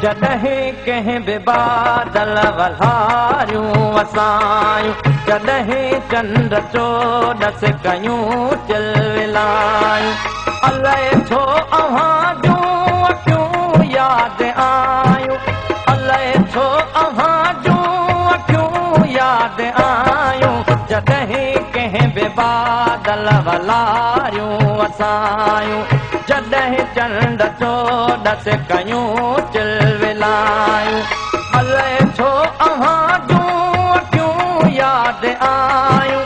जॾहिं कंहिं बि बादल वल्हारियूं वसायूं, जॾहिं चंड चोॾस कयूं चिलविलायूं, अलाए छो अव्हां जूं अखियूं यादि आयूं, अलाए छो अव्हां जूं अखियूं यादि आयूं, जॾहिं कंहिं बि बादल वल्हारियूं वसायूं, जॾहिं चंड चोॾस कयूं चिलविलायूं, अलाए छो अव्हां जूं अखियूं यादि आयूं,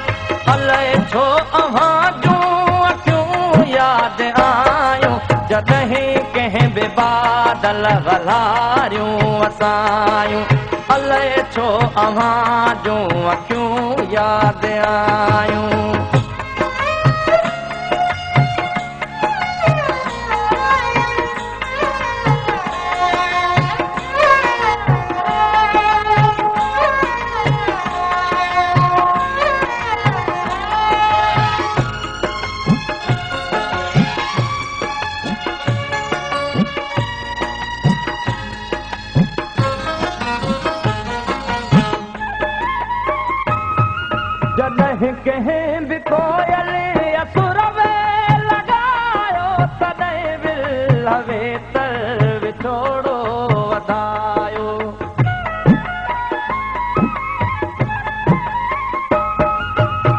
अलाए छो अव्हां जूं अखियूं यादि आयूं, जॾहिं कंहिं बि बादल वल्हारियूं वसायूं, अलाए छो अव्हां जूं अखियूं यादि आयूं। जॾहिं कंहिं बि कोयल असुर में लॻायो, तॾहिं विल वेतर विछोड़ो वधायो,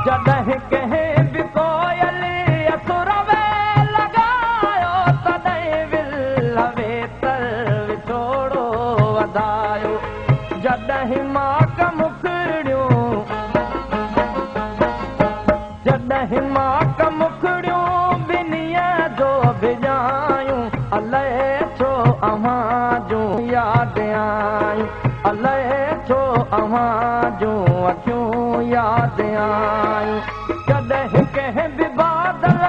जॾहिं कंहिं बि कोयल असुर में लॻायो, तॾहिं विल वेतर विछोड़ो वधायो, जॾहिं माक मुखड़ियूं, जॾहिं माक मुखड़ियूं ॿिन्हीअ जो भिॼायूं, अलाए छो अव्हां जूं यादि आयूं, अलाए छो अव्हां जूं अखियूं यादि आयूं, जॾहिं कंहिं बि बादल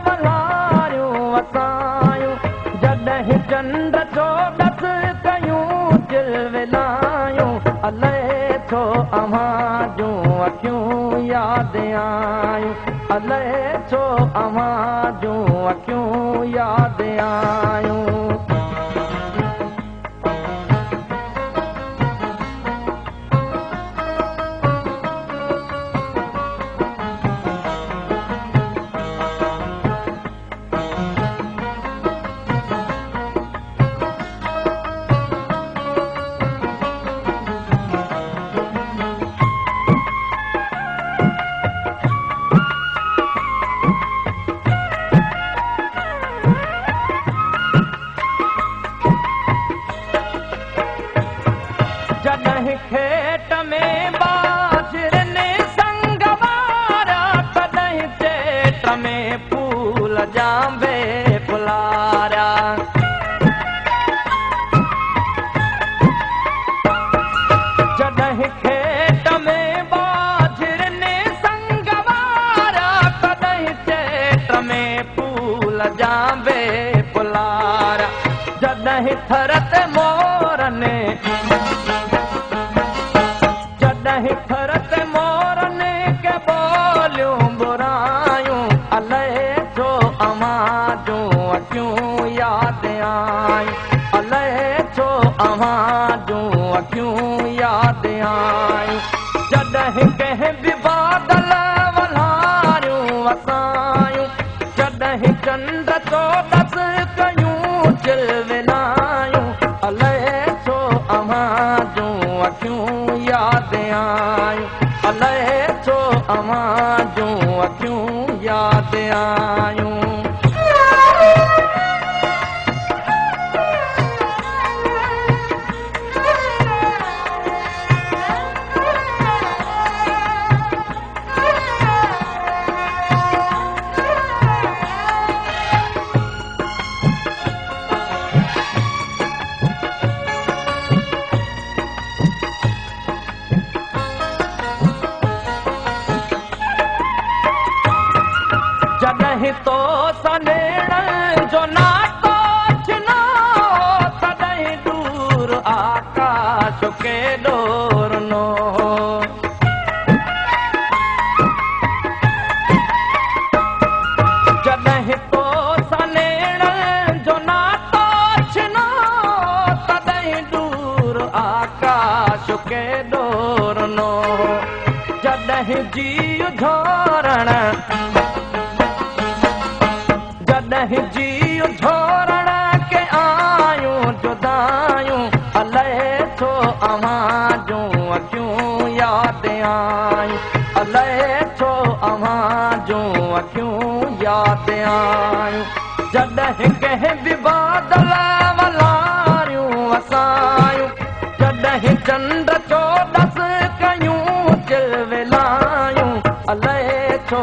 वल्हारियूं वसायूं, जॾहिं चंड चोॾस कयूं चिलविलायूं, अलाए छो अव्हां जूं अखियूं यादि आयूं, अलाए छो अव्हां जूं अखियूं यादि आयूं। जॾहिं खेत में बाजरनि संग वारा, तॾहिं चेट में फूल जांबे फुलारा, जॾहिं खेत में बाजरनि संग वारा, तॾहिं चेट में फूल जांबे फुलारा, जॾहिं थर ते मोरनि, जॾहिं थर ते मोरनि के बोलियूं बुरायूं, अलाए छो अव्हां जूं अखियूं यादि आयूं, अलाए छो अव्हां जूं अखियूं यादि आयूं, जॾहिं कंहिं बि बादल वल्हारियूं वसायूं, जॾहिं चंड चोॾस कयूं चिलविलायूं, अलाए छो अव्हां जूं अखियूं यादि आयूं, अलाए छो अव्हां जूं अखियूं यादि आयूं। जॾहिं तो सनेड़नि जो नातो छिनो, तॾहिं दूर आकाश के ॾोरनो, जॾहिं तो सनेड़नि जो नातो छिनो, तॾहिं झोरण जॾहिं जीउ झोरण के आयूं जुदायूं अलाए छो अव्हां जूं अखियूं यादि आयूं अलाए छो अव्हां जूं अखियूं यादि आयूं जॾहिं कंहिं बि बादल मलारियूं वसायूं जॾहिं चंड चोॾस कयूं चिलविलायूं अलाए छो